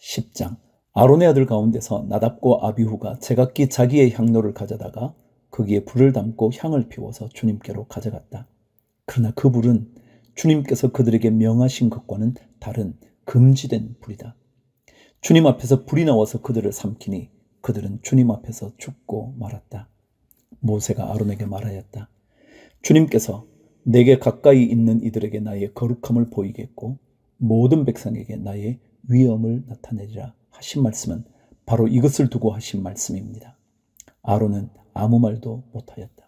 10장. 아론의 아들 가운데서 나답과 아비후가 제각기 자기의 향로를 가져다가 거기에 불을 담고 향을 피워서 주님께로 가져갔다. 그러나 그 불은 주님께서 그들에게 명하신 것과는 다른 금지된 불이다. 주님 앞에서 불이 나와서 그들을 삼키니 그들은 주님 앞에서 죽고 말았다. 모세가 아론에게 말하였다. 주님께서 내게 가까이 있는 이들에게 나의 거룩함을 보이겠고 모든 백성에게 나의 위엄을 나타내리라 하신 말씀은 바로 이것을 두고 하신 말씀입니다. 아론은 아무 말도 못하였다.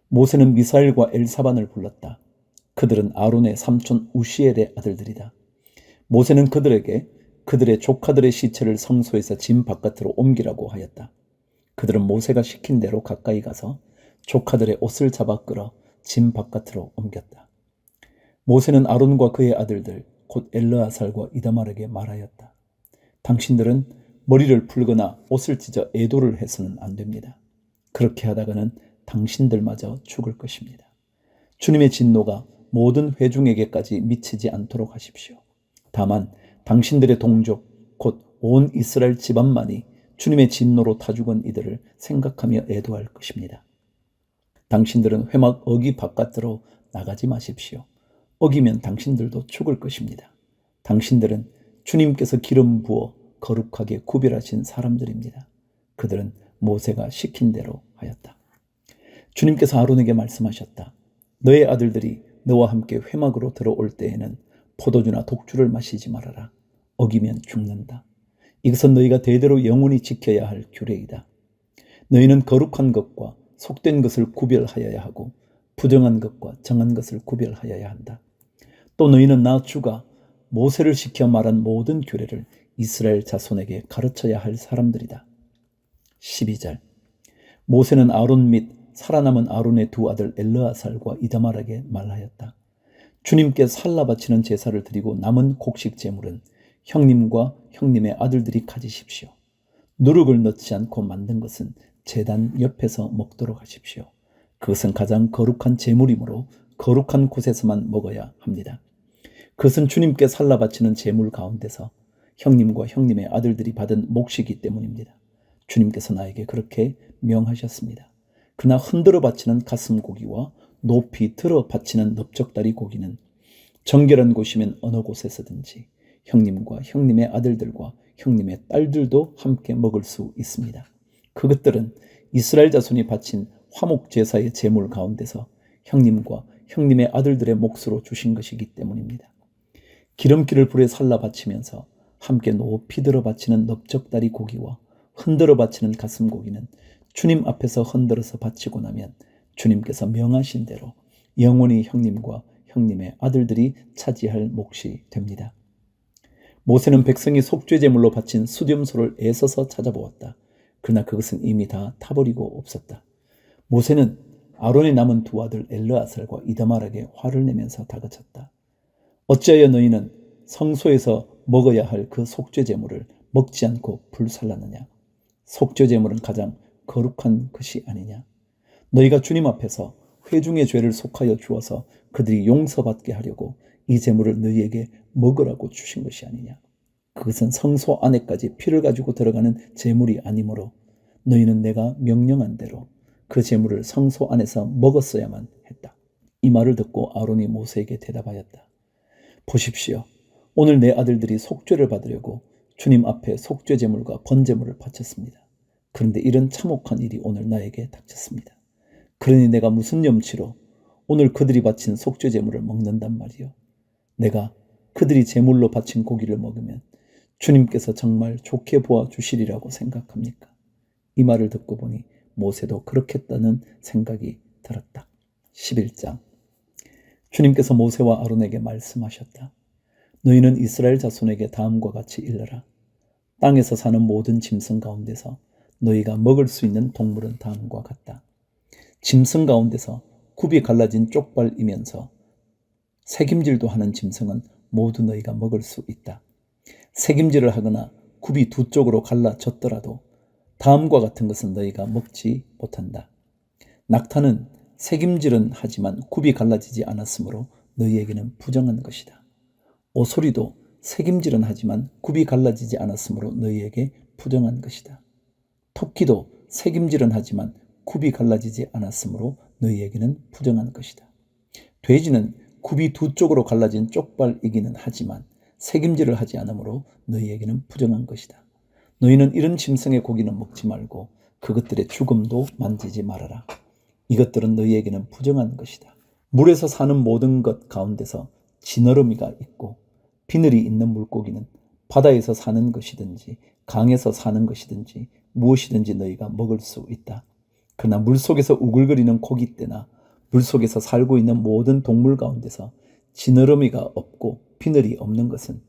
모세는 미사엘과 엘사반을 불렀다. 그들은 아론의 삼촌 우시엘의 아들들이다. 모세는 그들에게 그들의 조카들의 시체를 성소에서 진 바깥으로 옮기라고 하였다. 그들은 모세가 시킨 대로 가까이 가서 조카들의 옷을 잡아 끌어 진 바깥으로 옮겼다. 모세는 아론과 그의 아들들 곧 엘르아살과 이다말에게 말하였다. 당신들은 머리를 풀거나 옷을 찢어 애도를 해서는 안 됩니다. 그렇게 하다가는 당신들마저 죽을 것입니다. 주님의 진노가 모든 회중에게까지 미치지 않도록 하십시오. 다만 당신들의 동족 곧 온 이스라엘 집안만이 주님의 진노로 타 죽은 이들을 생각하며 애도할 것입니다. 당신들은 회막 어기 바깥으로 나가지 마십시오. 어기면 당신들도 죽을 것입니다. 당신들은 주님께서 기름 부어 거룩하게 구별하신 사람들입니다. 그들은 모세가 시킨 대로 하였다. 주님께서 아론에게 말씀하셨다. 너의 아들들이 너와 함께 회막으로 들어올 때에는 포도주나 독주를 마시지 말아라. 어기면 죽는다. 이것은 너희가 대대로 영원히 지켜야 할 규례이다. 너희는 거룩한 것과 속된 것을 구별하여야 하고 부정한 것과 정한 것을 구별하여야 한다. 또 너희는 나 주가 모세를 시켜 말한 모든 규례를 이스라엘 자손에게 가르쳐야 할 사람들이다. 12절. 모세는 아론 및 살아남은 아론의 두 아들 엘르아살과 이다말에게 말하였다. 주님께 살라 바치는 제사를 드리고 남은 곡식 제물은 형님과 형님의 아들들이 가지십시오. 누룩을 넣지 않고 만든 것은 제단 옆에서 먹도록 하십시오. 그것은 가장 거룩한 제물이므로 거룩한 곳에서만 먹어야 합니다. 그것은 주님께 살라 바치는 제물 가운데서 형님과 형님의 아들들이 받은 몫이기 때문입니다. 주님께서 나에게 그렇게 명하셨습니다. 그러나 흔들어 바치는 가슴고기와 높이 들어 바치는 넓적다리 고기는 정결한 곳이면 어느 곳에서든지 형님과 형님의 아들들과 형님의 딸들도 함께 먹을 수 있습니다. 그것들은 이스라엘 자손이 바친 화목 제사의 제물 가운데서 형님과 형님의 아들들의 몫으로 주신 것이기 때문입니다. 기름기를 불에 살라 바치면서 함께 높이 들어 바치는 넓적다리 고기와 흔들어 바치는 가슴 고기는 주님 앞에서 흔들어서 바치고 나면 주님께서 명하신 대로 영원히 형님과 형님의 아들들이 차지할 몫이 됩니다. 모세는 백성이 속죄 제물로 바친 수염소를 애써서 찾아보았다. 그러나 그것은 이미 다 타버리고 없었다. 모세는 아론의 남은 두 아들 엘르아살과 이다말에게 화를 내면서 다그쳤다. 어찌하여 너희는 성소에서 먹어야 할 그 속죄 제물을 먹지 않고 불살랐느냐? 속죄 제물은 가장 거룩한 것이 아니냐? 너희가 주님 앞에서 회중의 죄를 속하여 주어서 그들이 용서받게 하려고 이 제물을 너희에게 먹으라고 주신 것이 아니냐? 그것은 성소 안에까지 피를 가지고 들어가는 제물이 아니므로 너희는 내가 명령한 대로 그 제물을 성소 안에서 먹었어야만 했다. 이 말을 듣고 아론이 모세에게 대답하였다. 보십시오. 오늘 내 아들들이 속죄를 받으려고 주님 앞에 속죄 제물과 번제물을 바쳤습니다. 그런데 이런 참혹한 일이 오늘 나에게 닥쳤습니다. 그러니 내가 무슨 염치로 오늘 그들이 바친 속죄 제물을 먹는단 말이요. 내가 그들이 제물로 바친 고기를 먹으면 주님께서 정말 좋게 보아 주시리라고 생각합니까? 이 말을 듣고 보니 모세도 그렇겠다는 생각이 들었다. 11장. 주님께서 모세와 아론에게 말씀하셨다. 너희는 이스라엘 자손에게 다음과 같이 일러라. 땅에서 사는 모든 짐승 가운데서 너희가 먹을 수 있는 동물은 다음과 같다. 짐승 가운데서 굽이 갈라진 쪽발이면서 새김질도 하는 짐승은 모두 너희가 먹을 수 있다. 새김질을 하거나 굽이 두 쪽으로 갈라졌더라도 다음과 같은 것은 너희가 먹지 못한다. 낙타는 새김질은 하지만 굽이 갈라지지 않았으므로 너희에게는 부정한 것이다. 오소리도 새김질은 하지만 굽이 갈라지지 않았으므로 너희에게 부정한 것이다. 토끼도 새김질은 하지만 굽이 갈라지지 않았으므로 너희에게는 부정한 것이다. 돼지는 굽이 두 쪽으로 갈라진 쪽발이기는 하지만 새김질을 하지 않으므로 너희에게는 부정한 것이다. 너희는 이런 짐승의 고기는 먹지 말고 그것들의 죽음도 만지지 말아라. 이것들은 너희에게는 부정한 것이다. 물에서 사는 모든 것 가운데서 지느러미가 있고 비늘이 있는 물고기는 바다에서 사는 것이든지 강에서 사는 것이든지 무엇이든지 너희가 먹을 수 있다. 그러나 물속에서 우글거리는 고깃대나 물속에서 살고 있는 모든 동물 가운데서 지느러미가 없고 비늘이 없는 것은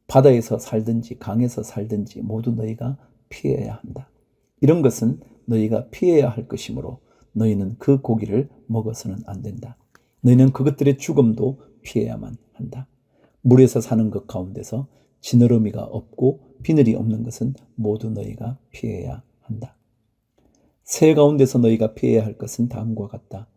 바다에서 살든지 강에서 살든지 모두 너희가 피해야 한다. 이런 것은 너희가 피해야 할 것이므로 너희는 그 고기를 먹어서는 안 된다. 너희는 그것들의 죽음도 피해야만 한다. 물에서 사는 것 가운데서 지느러미가 없고 비늘이 없는 것은 모두 너희가 피해야 한다. 새 가운데서 너희가 피해야 할 것은 다음과 같다.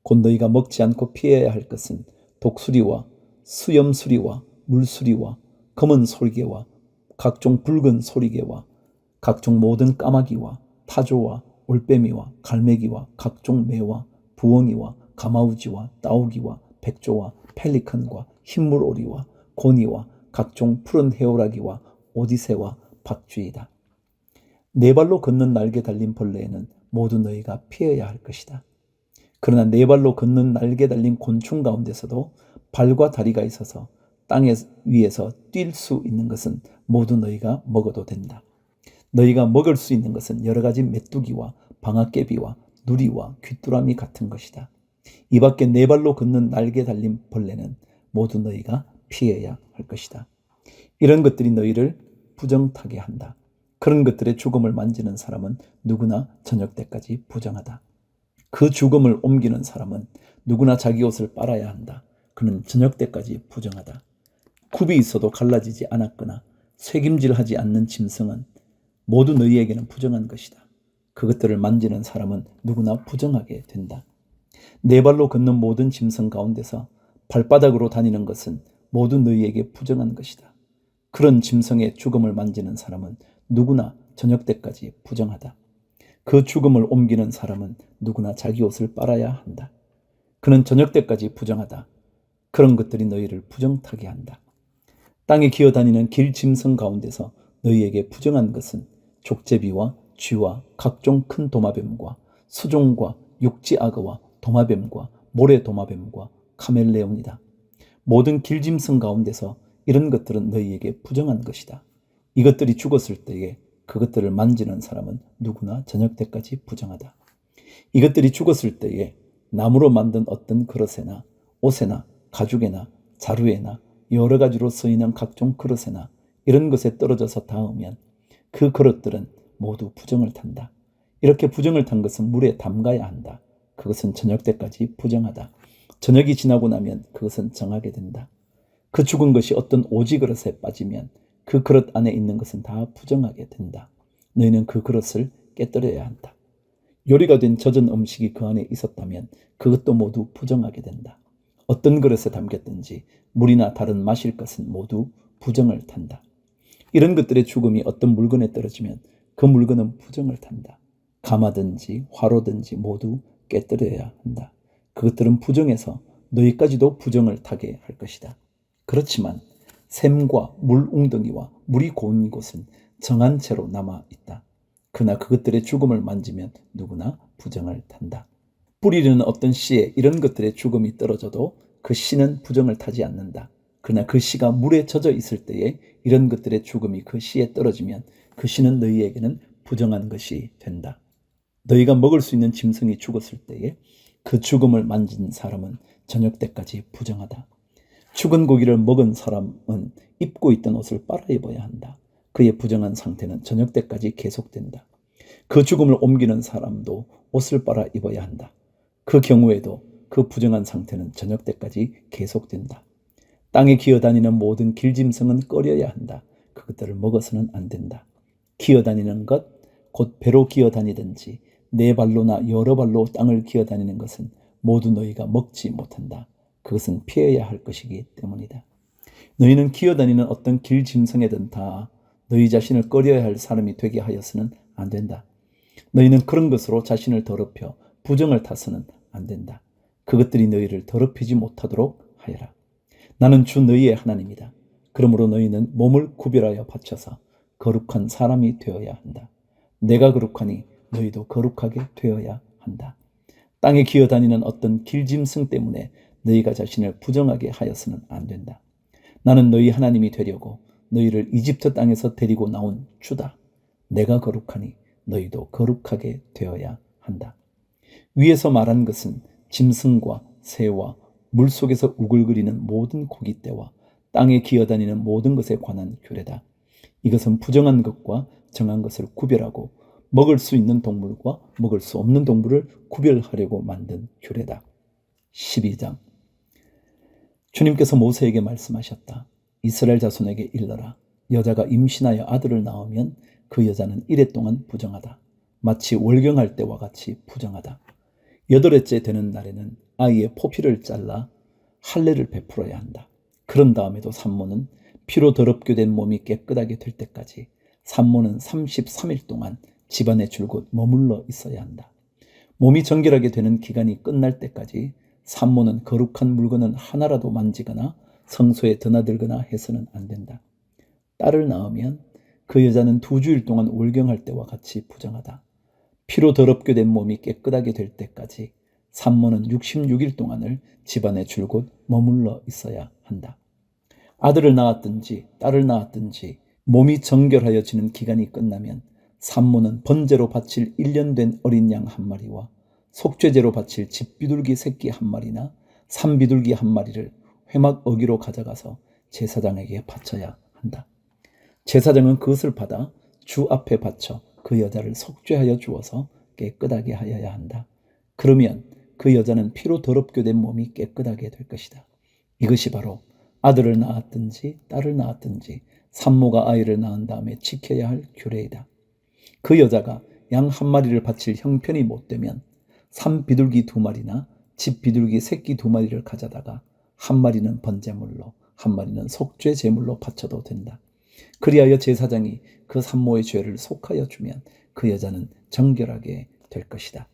곧 너희가 먹지 않고 피해야 할 것은 독수리와 수염수리와 물수리와 검은 소리개와 각종 붉은 소리개와 각종 모든 까마귀와 타조와 올빼미와 갈매기와 각종 매와 부엉이와 가마우지와 따오기와 백조와 펠리컨과 흰물오리와 고니와 각종 푸른 해오라기와 오디새와 박쥐이다. 네 발로 걷는 날개 달린 벌레에는 모두 너희가 피해야 할 것이다. 그러나 네 발로 걷는 날개 달린 곤충 가운데서도 발과 다리가 있어서 땅 위에서 뛸 수 있는 것은 모두 너희가 먹어도 된다. 너희가 먹을 수 있는 것은 여러 가지 메뚜기와 방아깨비와 누리와 귀뚜라미 같은 것이다. 이 밖에 네 발로 걷는 날개 달린 벌레는 모두 너희가 피해야 할 것이다. 이런 것들이 너희를 부정타게 한다. 그런 것들의 죽음을 만지는 사람은 누구나 저녁 때까지 부정하다. 그 죽음을 옮기는 사람은 누구나 자기 옷을 빨아야 한다. 그는 저녁 때까지 부정하다. 굽이 있어도 갈라지지 않았거나 쇠김질하지 않는 짐승은 모두 너희에게는 부정한 것이다. 그것들을 만지는 사람은 누구나 부정하게 된다. 네 발로 걷는 모든 짐승 가운데서 발바닥으로 다니는 것은 모두 너희에게 부정한 것이다. 그런 짐승의 죽음을 만지는 사람은 누구나 저녁 때까지 부정하다. 그 죽음을 옮기는 사람은 누구나 자기 옷을 빨아야 한다. 그는 저녁 때까지 부정하다. 그런 것들이 너희를 부정타게 한다. 땅에 기어다니는 길 짐승 가운데서 너희에게 부정한 것은 족제비와 쥐와 각종 큰 도마뱀과 수종과 육지악어와 도마뱀과 모래도마뱀과 카멜레온이다. 모든 길짐승 가운데서 이런 것들은 너희에게 부정한 것이다. 이것들이 죽었을 때에 그것들을 만지는 사람은 누구나 저녁 때까지 부정하다. 이것들이 죽었을 때에 나무로 만든 어떤 그릇에나 옷에나 가죽에나 자루에나 여러 가지로 쓰이는 각종 그릇에나 이런 것에 떨어져서 닿으면 그 그릇들은 모두 부정을 탄다. 이렇게 부정을 탄 것은 물에 담가야 한다. 그것은 저녁 때까지 부정하다. 저녁이 지나고 나면 그것은 정하게 된다. 그 죽은 것이 어떤 오지 그릇에 빠지면 그 그릇 안에 있는 것은 다 부정하게 된다. 너희는 그 그릇을 깨뜨려야 한다. 요리가 된 젖은 음식이 그 안에 있었다면 그것도 모두 부정하게 된다. 어떤 그릇에 담겼든지 물이나 다른 마실 것은 모두 부정을 탄다. 이런 것들의 죽음이 어떤 물건에 떨어지면 그 물건은 부정을 탄다. 가마든지 화로든지 모두 깨뜨려야 한다. 그것들은 부정해서 너희까지도 부정을 타게 할 것이다. 그렇지만 샘과 물 웅덩이와 물이 고운 곳은 정한 채로 남아 있다. 그러나 그것들의 죽음을 만지면 누구나 부정을 탄다. 뿌리는 어떤 씨에 이런 것들의 죽음이 떨어져도 그 씨는 부정을 타지 않는다. 그러나 그 씨가 물에 젖어 있을 때에 이런 것들의 죽음이 그 씨에 떨어지면 그 씨는 너희에게는 부정한 것이 된다. 너희가 먹을 수 있는 짐승이 죽었을 때에 그 죽음을 만진 사람은 저녁 때까지 부정하다. 죽은 고기를 먹은 사람은 입고 있던 옷을 빨아 입어야 한다. 그의 부정한 상태는 저녁 때까지 계속된다. 그 죽음을 옮기는 사람도 옷을 빨아 입어야 한다. 그 경우에도 그 부정한 상태는 저녁 때까지 계속된다. 땅에 기어다니는 모든 길짐승은 꺼려야 한다. 그것들을 먹어서는 안 된다. 기어다니는 것, 곧 배로 기어다니든지 네 발로나 여러 발로 땅을 기어다니는 것은 모두 너희가 먹지 못한다. 그것은 피해야 할 것이기 때문이다. 너희는 기어다니는 어떤 길 짐승에든 다 너희 자신을 꺼려야 할 사람이 되게 하여서는 안 된다. 너희는 그런 것으로 자신을 더럽혀 부정을 타서는 안 된다. 그것들이 너희를 더럽히지 못하도록 하여라. 나는 주 너희의 하나님이다. 그러므로 너희는 몸을 구별하여 바쳐서 거룩한 사람이 되어야 한다. 내가 거룩하니 너희도 거룩하게 되어야 한다. 땅에 기어다니는 어떤 길짐승 때문에 너희가 자신을 부정하게 하여서는 안 된다. 나는 너희 하나님이 되려고 너희를 이집트 땅에서 데리고 나온 주다. 내가 거룩하니 너희도 거룩하게 되어야 한다. 위에서 말한 것은 짐승과 새와 물속에서 우글거리는 모든 고깃대와 땅에 기어다니는 모든 것에 관한 규례다. 이것은 부정한 것과 정한 것을 구별하고 먹을 수 있는 동물과 먹을 수 없는 동물을 구별하려고 만든 규례다. 12장. 주님께서 모세에게 말씀하셨다. 이스라엘 자손에게 일러라. 여자가 임신하여 아들을 낳으면 그 여자는 이래 동안 부정하다. 마치 월경할 때와 같이 부정하다. 8회째 되는 날에는 아이의 포피를 잘라 할례를 베풀어야 한다. 그런 다음에도 산모는 피로 더럽게 된 몸이 깨끗하게 될 때까지 산모는 33일 동안 집안에 줄곧 머물러 있어야 한다. 몸이 정결하게 되는 기간이 끝날 때까지 산모는 거룩한 물건은 하나라도 만지거나 성소에 드나들거나 해서는 안 된다. 딸을 낳으면 그 여자는 2주일 동안 월경할 때와 같이 부정하다. 피로 더럽게 된 몸이 깨끗하게 될 때까지 산모는 66일 동안을 집안에 줄곧 머물러 있어야 한다. 아들을 낳았든지 딸을 낳았든지 몸이 정결하여지는 기간이 끝나면 산모는 번제로 바칠 1년 된 어린 양 1마리와 속죄제로 바칠 집비둘기 새끼 1마리나 산비둘기 1마리를 회막 어기로 가져가서 제사장에게 바쳐야 한다. 제사장은 그것을 받아 주 앞에 바쳐 그 여자를 속죄하여 주어서 깨끗하게 하여야 한다. 그러면 그 여자는 피로 더럽게 된 몸이 깨끗하게 될 것이다. 이것이 바로 아들을 낳았든지 딸을 낳았든지 산모가 아이를 낳은 다음에 지켜야 할 규례이다. 그 여자가 양 1마리를 바칠 형편이 못되면 산비둘기 2마리나 집비둘기 새끼 2마리를 가져다가 1마리는 번제물로 1마리는 속죄 제물로 바쳐도 된다. 그리하여 제사장이 그 산모의 죄를 속하여 주면 그 여자는 정결하게 될 것이다.